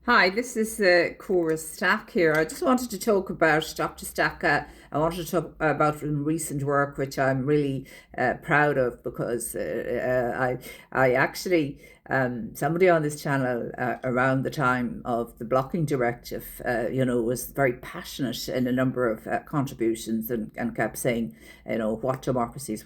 Hi, this is Cora Stack here. I just wanted to talk about Dr. Stack. I wanted to talk about recent work, which I'm really proud of because I actually somebody on this channel around the time of the blocking directive, was very passionate in a number of contributions and kept saying, what democracies,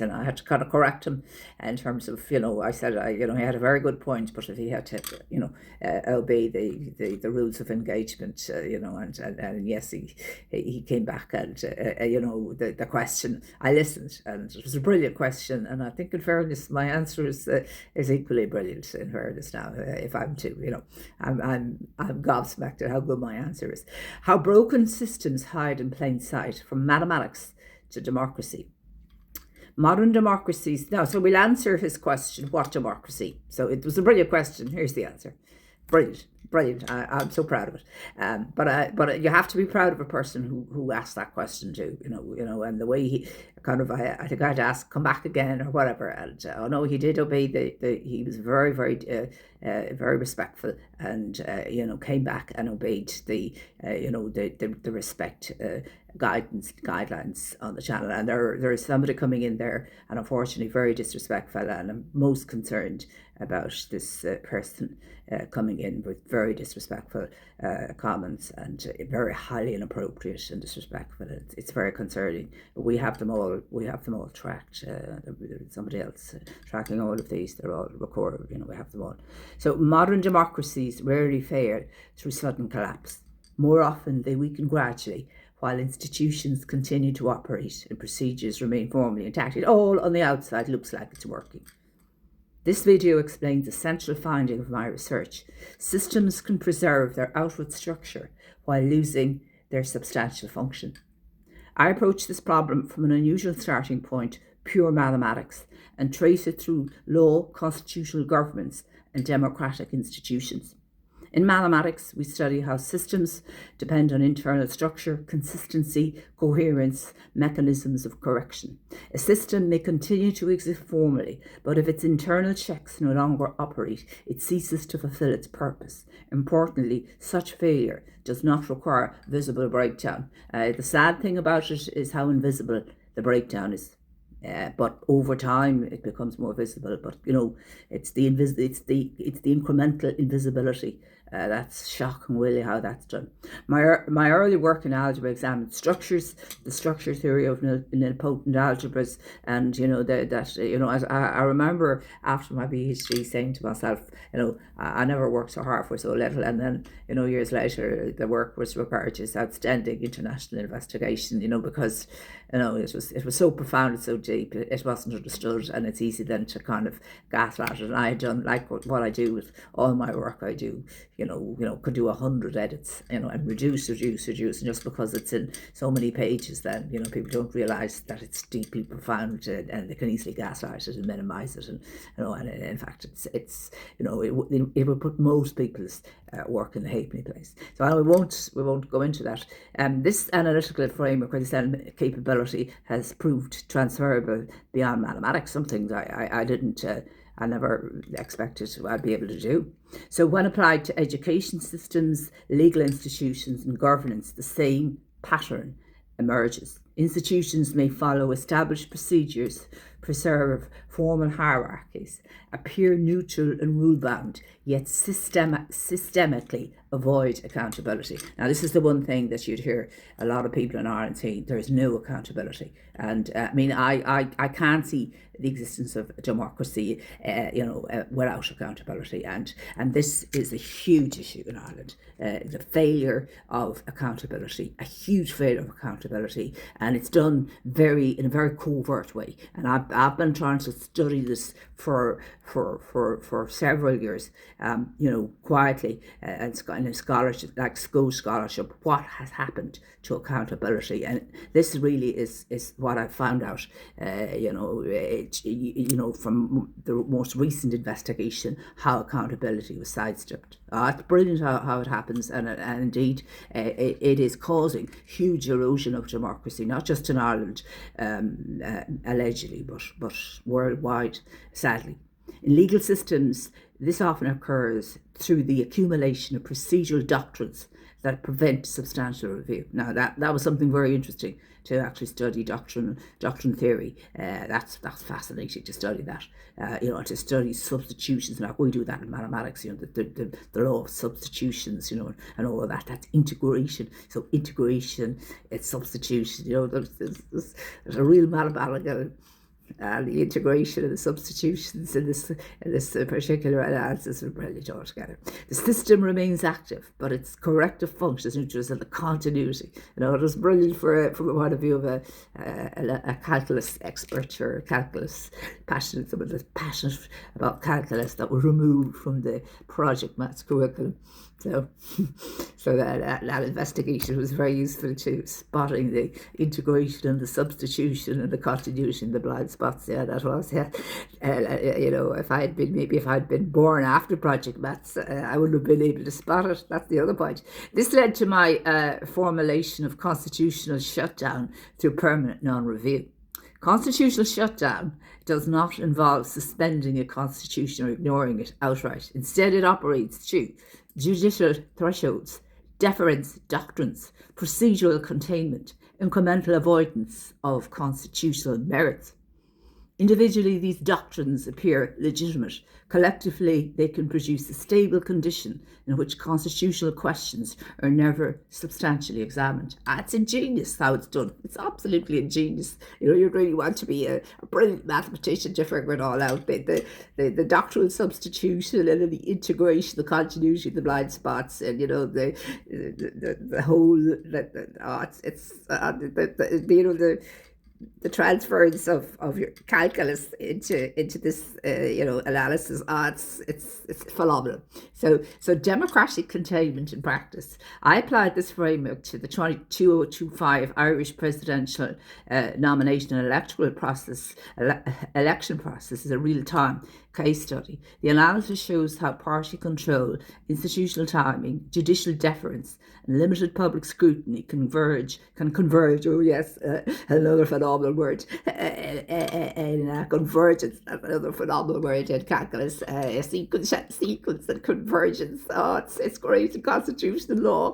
and I had to kind of correct him in terms of, I said, he had a very good point, but if he had to, obey the rules of engagement, and yes, he came back and the question. I listened, and it was a brilliant question, and I think, in fairness, my answer is equally brilliant. In fairness, now, if I'm to, I'm gobsmacked at how good my answer is. How broken systems hide in plain sight, from mathematics to democracy. Modern democracies. Now, so we'll answer his question, what democracy? So it was a brilliant question. Here's the answer. Brilliant, brilliant. I'm so proud of it. But you have to be proud of a person who asked that question too. And the way he kind of, I think I had to ask, come back again or whatever. And oh no, he did obey he was very, very, very respectful, and came back and obeyed the respect. Guidelines on the channel, and there is somebody coming in there, and unfortunately very disrespectful, and I'm most concerned about this person coming in with very disrespectful comments, and very highly inappropriate and disrespectful. It's very concerning. We have them all tracked. Somebody else tracking all of these. They're all recorded. We have them all. So modern democracies rarely fail through sudden collapse. More often, they weaken gradually, while institutions continue to operate and procedures remain formally intact. It all on the outside looks like it's working. This video explains a central finding of my research. Systems can preserve their outward structure while losing their substantial function. I approach this problem from an unusual starting point, pure mathematics, and trace it through law, constitutional governments, and democratic institutions. In mathematics, we study how systems depend on internal structure, consistency, coherence, mechanisms of correction. A system may continue to exist formally, but if its internal checks no longer operate, it ceases to fulfill its purpose. Importantly, such failure does not require visible breakdown. The sad thing about it is how invisible the breakdown is. But over time, it becomes more visible. But it's the incremental invisibility that's shocking, really, how that's done. My early work in algebra examined structures, the structure theory of nilpotent algebras, and I remember after my PhD saying to myself, I never worked so hard for so little, and then years later the work was regarded as outstanding international investigation. Because it was so profound and so deep, it wasn't understood, and it's easy then to kind of gaslight it. And I had done, like what I do with all my work, I do, could do 100 edits, and reduce, and just because it's in so many pages, then people don't realise that it's deeply profound, and they can easily gaslight it and minimise it, and and in fact it's it would put most people's work in the halfpenny place. So we won't go into that. This analytical framework, or this capability, has proved transferable beyond mathematics. Some things I never expected I'd be able to do. So when applied to education systems, legal institutions, and governance, the same pattern emerges. Institutions may follow established procedures, preserve formal hierarchies, appear neutral and rule-bound, yet systemically avoid accountability. Now, this is the one thing that you'd hear a lot of people in Ireland saying: there is no accountability. And I can't see the existence of democracy, without accountability. And this is a huge issue in Ireland. The failure of accountability, a huge failure of accountability, and it's done in a very covert way. And I've been trying to study this for several years, quietly, and in a scholarship, like school scholarship, what has happened to accountability. And this really is what I found out, from the most recent investigation, how accountability was sidestepped. It's brilliant how it happens, and indeed it is causing huge erosion of democracy, not just in Ireland, allegedly, but worldwide, sadly. In legal systems, this often occurs through the accumulation of procedural doctrines that prevent substantial review. Now, that was something very interesting to actually study doctrine theory. That's fascinating to study that. To study substitutions, like we do that in mathematics. The law of substitutions, and all of that. That's integration. So integration, it's substitution. There's a real mathematical. The integration and the substitutions in this particular analysis are brilliant altogether. The system remains active, but its corrective functions interest in the continuity. It was brilliant from a point of view of a calculus expert or calculus passionate, someone that's passionate about calculus, that was removed from the project maths curriculum. So that investigation was very useful to spotting the integration and the substitution and the continuity and the blind spots. Yeah, that was. Yeah, if I had been born after project maths, I wouldn't have been able to spot it. That's the other point. This led to my formulation of constitutional shutdown through permanent non-review. Constitutional shutdown does not involve suspending a constitution or ignoring it outright. Instead, it operates through judicial thresholds, deference doctrines, procedural containment, incremental avoidance of constitutional merits. Individually, these doctrines appear legitimate. Collectively, they can produce a stable condition in which constitutional questions are never substantially examined. It's ingenious how it's done. It's absolutely ingenious. You really want to be a brilliant mathematician to figure it all out. The doctrinal substitution and the integration, the continuity, the blind spots, and the whole. The transference of your calculus into this analysis, it's phenomenal. So democratic containment in practice. I applied this framework to the 2025 Irish presidential nomination and election process as a real-time case study. The analysis shows how party control, institutional timing, judicial deference, and limited public scrutiny can converge. Oh yes, another phenomenal word. Convergence, that's another phenomenal word in calculus. Sequence and convergence. Oh, it's great in constitutional law,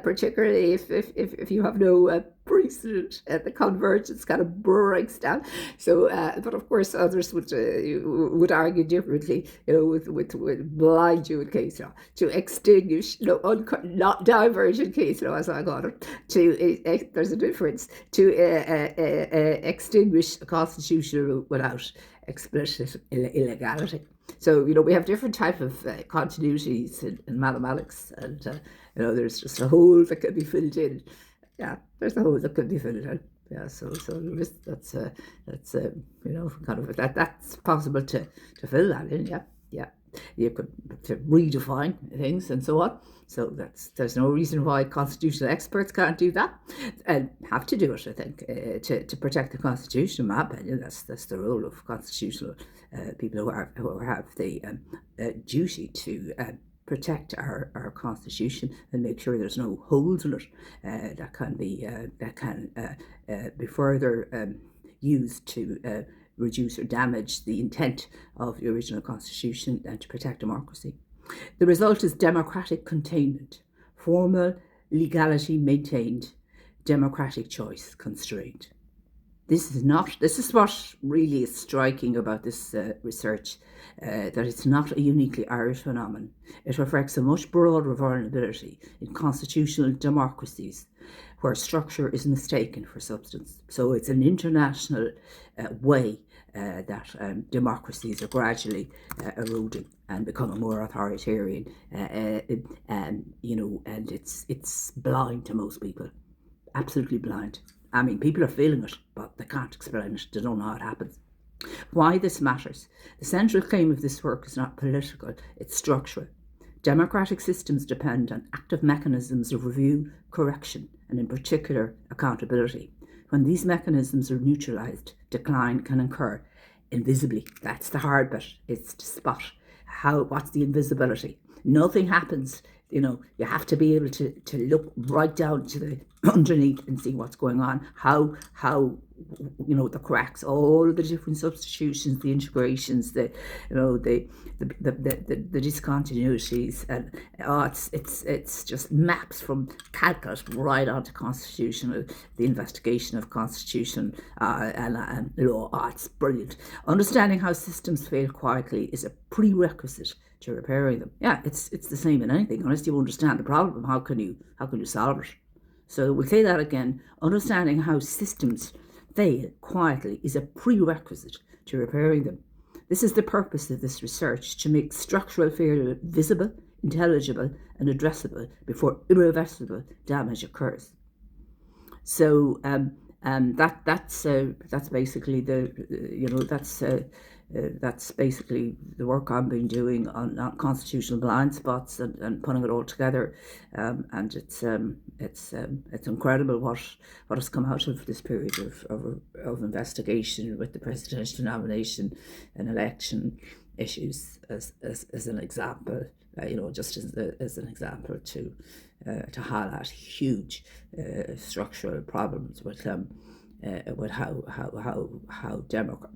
particularly if you have no precedent. The convergence kind of breaks down. So, but of course, others would argue differently. With blind Jewish case law to extinguish not divergent case law, as I got it. There's a difference to extinguish a constitutional rule without explicit illegality. So we have different type of continuities in mathematics, and there's just a hole that can be filled in. Yeah, there's a hole that could be filled in. Yeah, so that's kind of that's possible to fill that in. Yeah. You could to redefine things and so on. So there's no reason why constitutional experts can't do that, and have to do it. I think to protect the Constitution. In my opinion, that's the role of constitutional people who have the duty to protect our Constitution and make sure there's no holes in it that can be further used to reduce or damage the intent of the original Constitution and to protect democracy. The result is democratic containment, formal legality maintained, democratic choice constrained. This is what really is striking about this research, that it's not a uniquely Irish phenomenon. It reflects a much broader vulnerability in constitutional democracies where structure is mistaken for substance. So it's an international way that democracies are gradually eroding and becoming more authoritarian, and it's blind to most people, absolutely blind. I mean, people are feeling it, but they can't explain it. They don't know how it happens. Why this matters? The central claim of this work is not political, it's structural. Democratic systems depend on active mechanisms of review, correction, and in particular, accountability. When these mechanisms are neutralised, decline can occur invisibly. That's the hard bit. It's to spot what's the invisibility. Nothing happens. You have to be able to look right down to the underneath and see what's going on. How the cracks, all of the different substitutions, the integrations, the discontinuities, and it's just maps from calculus right onto constitutional, the investigation of constitution and law. It's brilliant. Understanding how systems fail quietly is a prerequisite to repairing them. Yeah, it's the same in anything. Unless you understand the problem, how can you solve it? So we'll say that again. Understanding how systems fail quietly is a prerequisite to repairing them. This is the purpose of this research, to make structural failure visible, intelligible, and addressable before irreversible damage occurs. So that's basically that's basically the work I've been doing on constitutional blind spots and putting it all together, and it's incredible what has come out of this period of investigation with the presidential nomination and election issues as an example, just as an example to highlight huge structural problems with how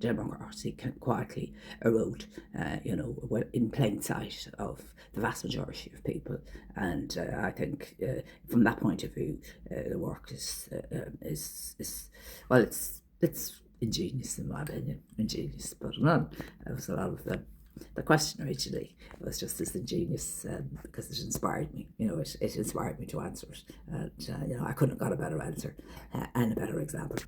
democracy can quietly erode, in plain sight of the vast majority of people. And I think from that point of view, the work is it's ingenious, in my opinion, ingenious. But no, it was a lot of the question originally was just as ingenious, because it inspired me. It inspired me to answer it, and I couldn't have got a better answer and a better example.